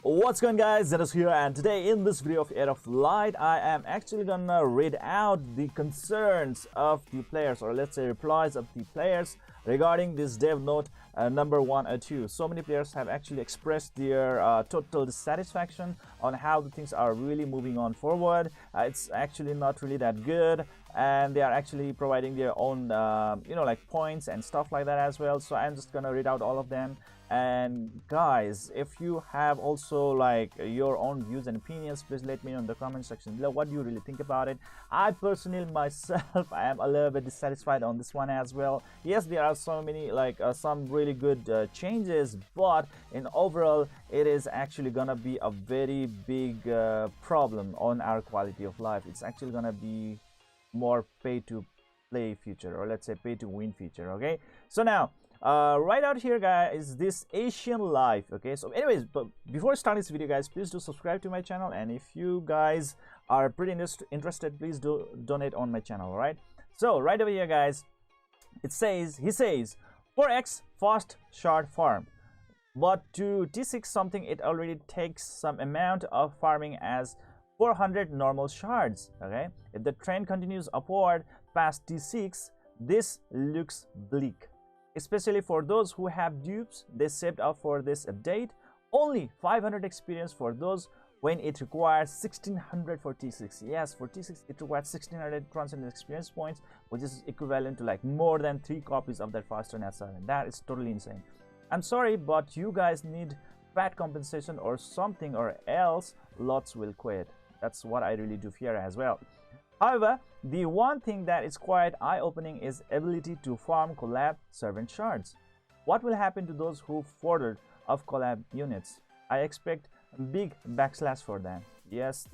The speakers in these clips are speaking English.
What's going guys, Zennosh here, and today in this video of Heir of Light I am actually gonna read out the concerns of the players, or let's say replies of the players regarding this dev note number 1 or 2. So many players have actually expressed their total dissatisfaction on how the things are really moving on forward. It's actually not really that good, and they are actually providing their own like points and stuff like that as well. So I'm just gonna read out all of them. And guys, if you have also like your own views and opinions, please let me know in the comment section below what you really think about it. I personally myself I am a little bit dissatisfied on this one as well. Yes, there are so many some really good changes, but in overall it is actually gonna be a very big problem on our quality of life. It's actually gonna be more pay to play feature, or let's say pay to win feature. Okay, so now right out here guys is this Asian life. Okay, so anyways, but before starting this video guys, please do subscribe to my channel, and if you guys are pretty interested, please do donate on my channel. All right, so right over here guys, he says 4x fast shard farm, but to T6 something it already takes some amount of farming as 400 normal shards. Okay, if the trend continues upward past T6, this looks bleak, especially for those who have dupes they saved up for this update. Only 500 experience for those when it requires 1600 for T6. Yes, for T6 it requires 1600 Transcendence experience points, which is equivalent to like more than 3 copies of that faster Nat 7. That is totally insane. I'm sorry, but you guys need fat compensation or something, or else lots will quit. That's what I really do fear as well. However, the one thing that is quite eye-opening is ability to farm collab servant shards. What will happen to those who ordered of collab units? I expect big backslash for them. Yes,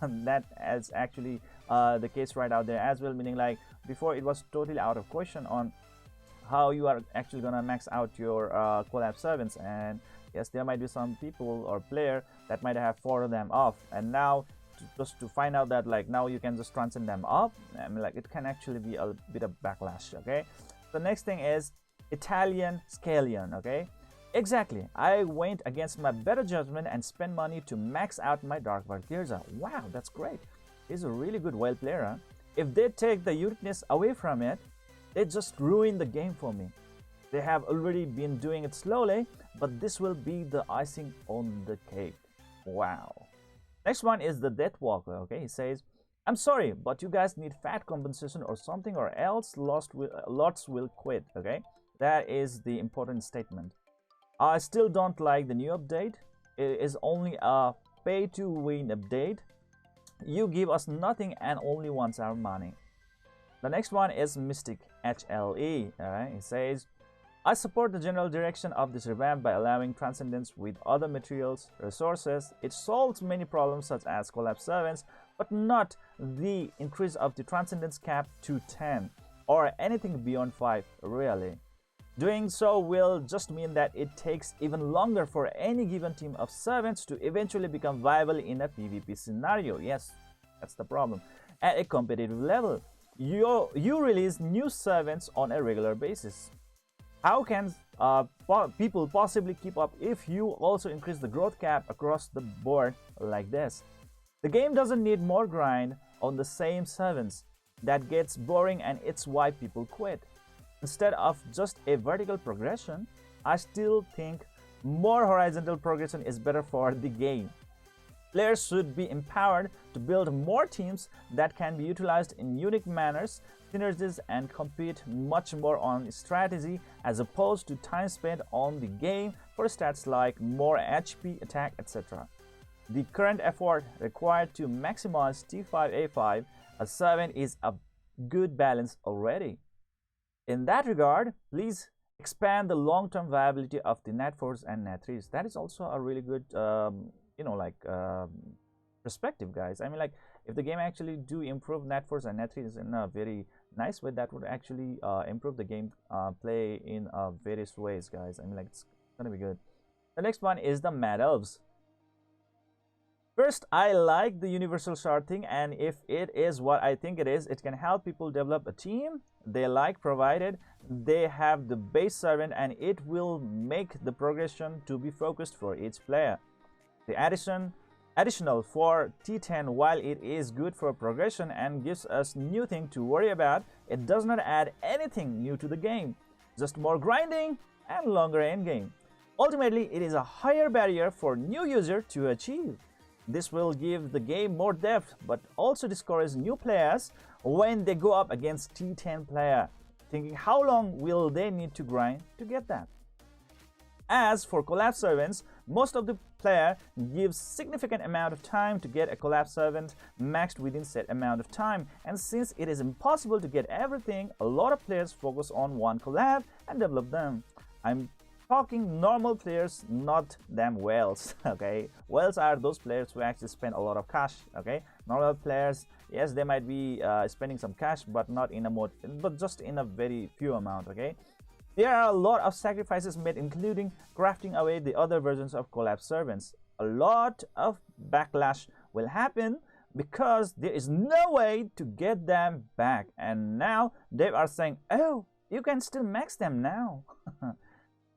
that is actually the case right out there as well, meaning like before it was totally out of question on how you are actually gonna max out your collab servants, and yes, there might be some people or player that might have 4 of them off, and now just to find out that like now you can just transcend them up. I mean, like it can actually be a bit of backlash. Okay, the next thing is Italian Scallion. Okay, exactly, I went against my better judgment and spent money to max out my Dark Valkyria. Wow, that's great. He's a really good wild player, huh? If they take the uniqueness away from it, they just ruin the game for me. They have already been doing it slowly, but this will be the icing on the cake. Wow. Next one is the Death Walker. Okay, he says, I'm sorry, but you guys need fat compensation or something, or else lots will quit. Okay, that is the important statement. I still don't like the new update. It is only a pay to win update. You give us nothing and only wants our money. The next one is Mystichle. All right, he says, I support the general direction of this revamp by allowing Transcendence with other materials, resources. It solves many problems such as collapse servants, but not the increase of the Transcendence cap to 10 or anything beyond 5 really. Doing so will just mean that it takes even longer for any given team of servants to eventually become viable in a PvP scenario. Yes, that's the problem. At a competitive level, you release new servants on a regular basis. How can people possibly keep up if you also increase the growth cap across the board like this? The game doesn't need more grind on the same servants. That gets boring, and it's why people quit. Instead of just a vertical progression, I still think more horizontal progression is better for the game. Players should be empowered to build more teams that can be utilized in unique manners, synergies, and compete much more on strategy as opposed to time spent on the game for stats like more HP, attack, etc. The current effort required to maximize T5A5 a 7 is a good balance already. In that regard, please expand the long-term viability of the Nat 4s and Nat 3s. That is also a really good perspective, guys. I mean, like if the game actually do improve Nat 4s and Nat 3s in a very nice way, that would actually improve the game play in various ways, guys. I mean, like it's gonna be good. The next one is the Mad Elves. First, I like the universal shard thing, and if it is what I think it is, it can help people develop a team they like, provided they have the base servant, and it will make the progression to be focused for each player. The additional for T10, while it is good for progression and gives us new things to worry about, it does not add anything new to the game, just more grinding and longer endgame. Ultimately, it is a higher barrier for new users to achieve. This will give the game more depth, but also discourage new players when they go up against T10 player, thinking how long will they need to grind to get that. As for collapse servants, most of the player gives significant amount of time to get a collapse servant maxed within set amount of time, and since it is impossible to get everything, a lot of players focus on one collab and develop them. I'm talking normal players, not them whales. Okay, whales are those players who actually spend a lot of cash. Okay, normal players, yes, they might be spending some cash, but not in a but just in a very few amount. Okay, there are a lot of sacrifices made, including crafting away the other versions of collapse servants. A lot of backlash will happen because there is no way to get them back, and now they are saying, oh, you can still max them now.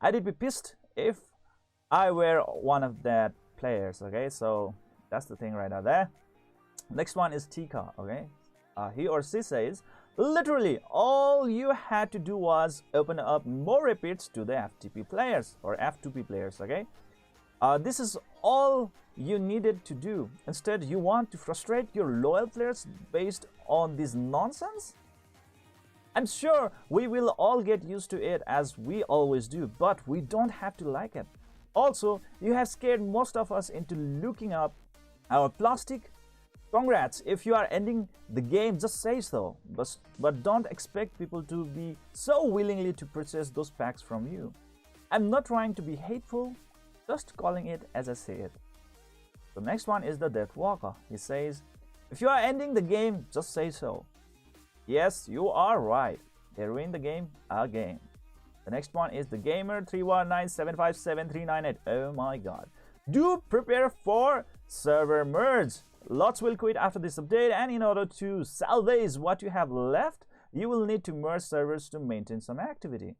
I'd be pissed if I were one of that players. Okay, so that's the thing right out there. Next one is Tikka. Okay, he or she says, literally all you had to do was open up more repeats to the FTP players or F2P players. Okay, this is all you needed to do. Instead, you want to frustrate your loyal players based on this nonsense? I'm sure we will all get used to it, as we always do, but we don't have to like it. Also, you have scared most of us into looking up our plastic. Congrats, if you are ending the game, just say so, but don't expect people to be so willingly to purchase those packs from you. I'm not trying to be hateful, just calling it as I say it. The next one is the Death Walker. He says, if you are ending the game, just say so. Yes, you are right. They ruined the game again. The next one is the Gamer3197577398. Oh my god. Do prepare for server merge. Lots will quit after this update, and in order to salvage what you have left, you will need to merge servers to maintain some activity.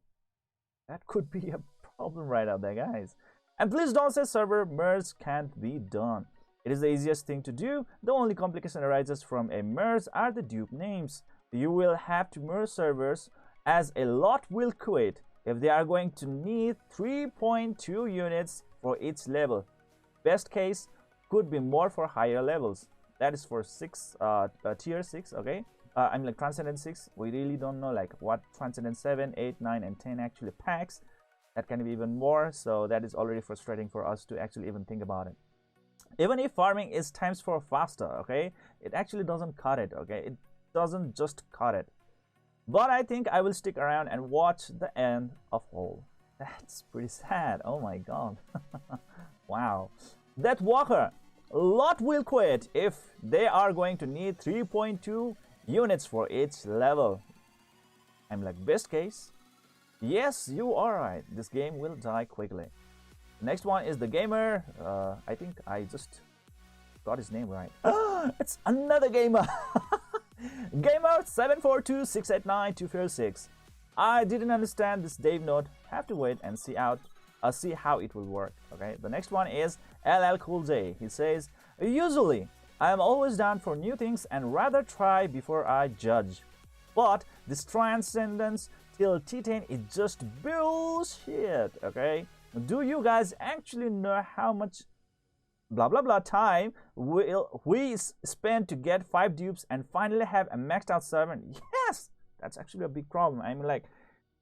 That could be a problem right out there, guys. And please don't say server merge can't be done. It is the easiest thing to do. The only complication arises from a merge are the dupe names. You will have to merge servers, as a lot will quit if they are going to need 3.2 units for each level. Best case could be more for higher levels. That is for tier 6. Okay, I mean like Transcendence 6. We really don't know like what Transcendence 7, 8, 9 and 10 actually packs. That can be even more, so that is already frustrating for us to actually even think about it. Even if farming is times 4 faster, okay, it actually doesn't cut it. Okay, it doesn't just cut it. But I think I will stick around and watch the end of HoL. That's pretty sad. Oh my god. Wow. Death Walker, a lot will quit if they are going to need 3.2 units for each level. I'm like, best case, yes, you are right, this game will die quickly. Next one is the Gamer, I think I just got his name right. It's another Gamer. Gamer7426892446. I didn't understand this Dave note. Have to wait and see how it will work. Okay, the next one is LL Cool J. He says, usually I am always down for new things and rather try before I judge, but this Transcendence till T10 is just bullshit. Okay, do you guys actually know how much blah blah blah time we spend to get 5 dupes and finally have a maxed out servant? Yes, that's actually a big problem. I mean, like,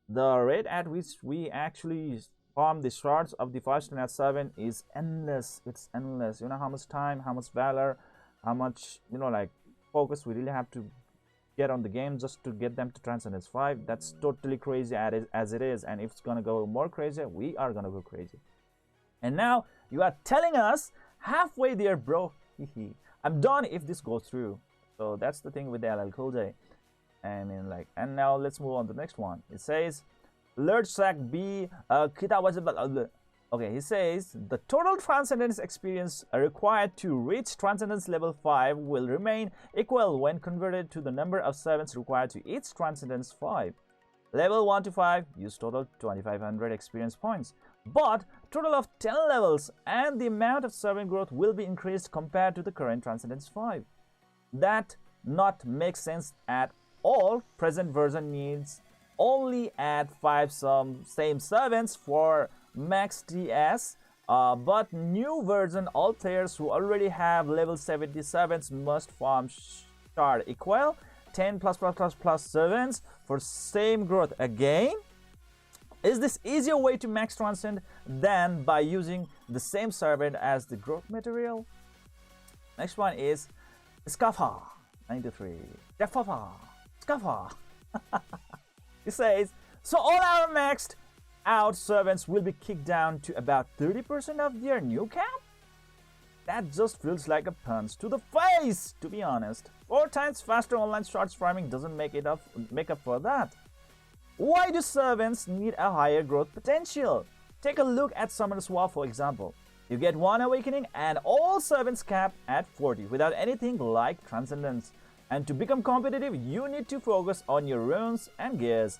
the rate at which we actually farm the shards of the 5-star servant is endless. It's endless. You know how much time, how much valor, how much, you know, like, focus we really have to get on the game just to get them to Transcendence 5. That's totally crazy as it is, and if it's gonna go more crazy, we are gonna go crazy. And now you are telling us halfway there, bro. I'm done if this goes through. So that's the thing with the LL Cool J. I mean, like, and now let's move on to the next one. It says, Lurch Sack B okay, he says the total Transcendence experience required to reach Transcendence level 5 will remain equal when converted to the number of servants required to each Transcendence 5. Level 1 to 5 use total 2500 experience points. but total of 10 levels and the amount of servant growth will be increased compared to the current Transcendence 5. That not makes sense at all. Present version needs only add 5 same servants for max TS, but new version all players who already have level 77s must farm shard equal 10 plus servants for same growth again. Is this easier way to max transcend than by using the same servant as the growth material? Next one is Scaffa 93. Jaffafa Scaffa. He says, so all our maxed out servants will be kicked down to about 30% of their new cap? That just feels like a punch to the face, to be honest. 4 times faster online shards farming doesn't make up for that. Why do servants need a higher growth potential? Take a look at Summoner Swap, for example. You get 1 awakening and all servants cap at 40 without anything like Transcendence. And to become competitive, you need to focus on your runes and gears.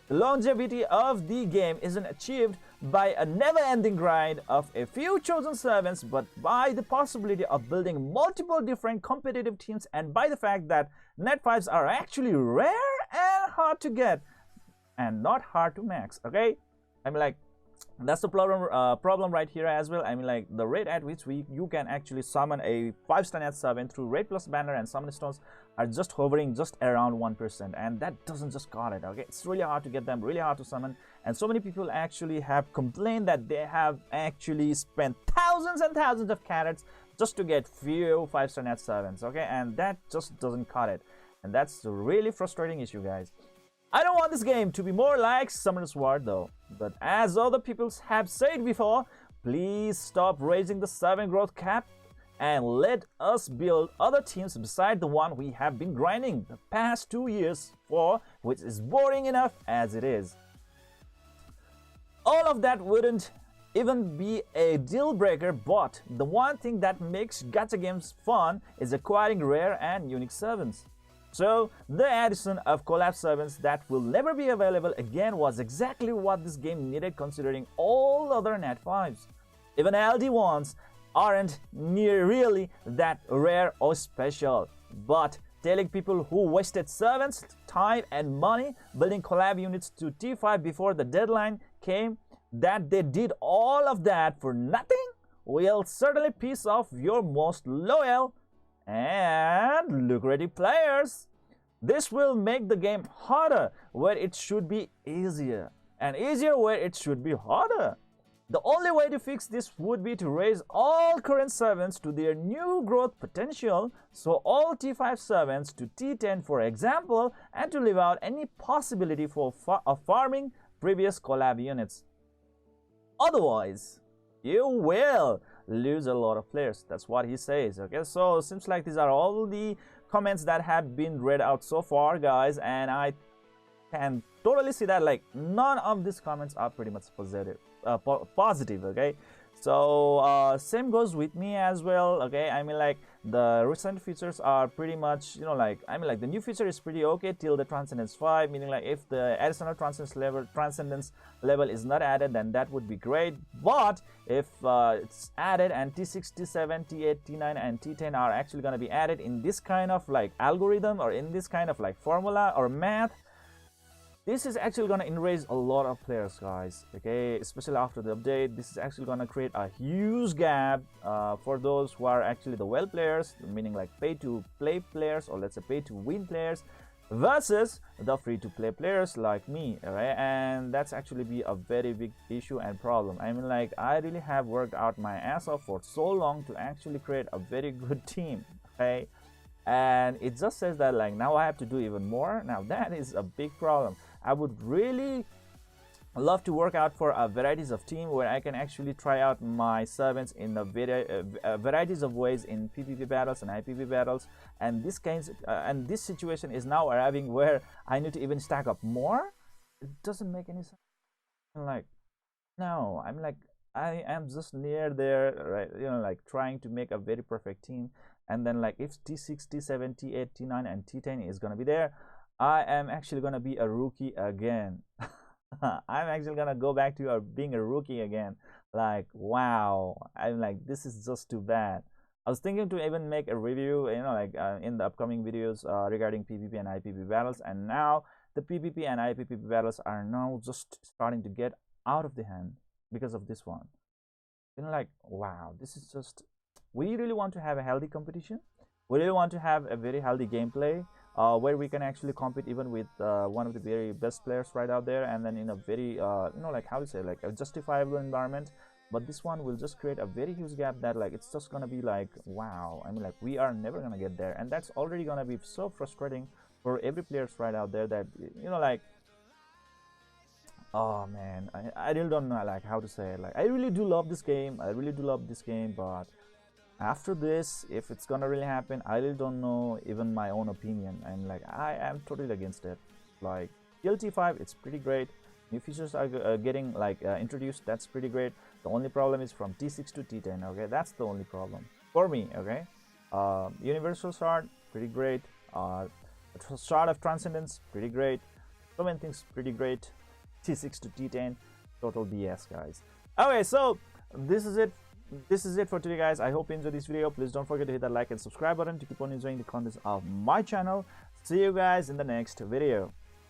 The longevity of the game isn't achieved by a never-ending grind of a few chosen servants, but by the possibility of building multiple different competitive teams and by the fact that net 5s are actually rare and hard to get and not hard to max. Okay, I mean, like, that's the problem right here as well. I mean, like, the rate at which you can actually summon a 5-star net servant through raid plus banner and summon stones are just hovering just around 1%, and that doesn't just got it. Okay, it's really hard to get them, really hard to summon, and so many people actually have complained that they have actually spent thousands and thousands of carats just to get few 5-star net servants. Okay, and that just doesn't cut it, and that's a really frustrating issue, guys. I don't want this game to be more like Summoner's War though, but as other people have said before, please stop raising the servant growth cap and let us build other teams beside the one we have been grinding the past 2 years for, which is boring enough as it is. All of that wouldn't even be a deal breaker, but the one thing that makes gacha games fun is acquiring rare and unique servants. So the addition of collapse servants that will never be available again was exactly what this game needed, considering all other net 5s. Even LD ones aren't really that rare or special, but telling people who wasted servants, time and money building collab units to T5 before the deadline came that they did all of that for nothing will certainly piss off your most loyal and lucrative players. This will make the game harder where it should be easier, and easier where it should be harder. The only way to fix this would be to raise all current servants to their new growth potential, so all T5 servants to T10 for example, and to leave out any possibility for farming previous collab units. Otherwise, you will lose a lot of players. That's what he says. Okay, so it seems like these are all the comments that have been read out so far, guys, and I can totally see that like none of these comments are pretty much positive. Okay, so same goes with me as well. Okay, I mean, like, the recent features are pretty much, you know, like, I mean, like, the new feature is pretty okay till the Transcendence 5, meaning like if the additional Transcendence level is not added, then that would be great. But if it's added and T6, T7, T8, T9 and T10 are actually going to be added in this kind of like algorithm or in this kind of like formula or math, this is actually going to enrage a lot of players, guys. Okay, especially after the update, this is actually going to create a huge gap for those who are actually the well players, meaning like pay to play players, or let's say pay to win players, versus the free to play players like me. Right, and that's actually be a very big issue and problem. I mean, like, I really have worked out my ass off for so long to actually create a very good team. Okay, and it just says that like now I have to do even more. Now that is a big problem. I would really love to work out for a varieties of team where I can actually try out my servants in the varieties of ways in PvP battles and IPP battles, and this situation is now arriving where I need to even stack up more. It doesn't make any sense. Like, no, I'm like, I am just near there, right? You know, like trying to make a very perfect team, and then like if T6, T7, T8, T9 and T10 is gonna be there, I am actually gonna be a rookie again. I'm actually gonna go back to being a rookie again. Like, wow, I'm like, this is just too bad. I was thinking to even make a review, like in the upcoming videos regarding PvP and IPP battles, and now the PvP and IPP battles are now just starting to get out of the hand because of this one. Like, wow, this is just, we really want to have a healthy competition. We really want to have a very healthy gameplay where we can actually compete even with one of the very best players right out there, and then in a very like, how to say, like a justifiable environment. But this one will just create a very huge gap that, like, it's just gonna be like, wow, I mean, like, we are never gonna get there, and that's already gonna be so frustrating for every players right out there, that like, oh man, I really don't know, like, how to say it. Like, I really do love this game, but after this, if it's gonna really happen, I really don't know even my own opinion. And like, I am totally against it. Like, TLT5, it's pretty great. New features are getting like introduced, that's pretty great. The only problem is from T6 to T10. Okay, that's the only problem for me. Okay, universal shard, pretty great. Shard of Transcendence, pretty great. So many things pretty great. T6 to T10, total BS, guys. Okay, so this is it for today, guys. I hope you enjoyed this video. Please don't forget to hit that like and subscribe button to keep on enjoying the contents of my channel. See you guys in the next video.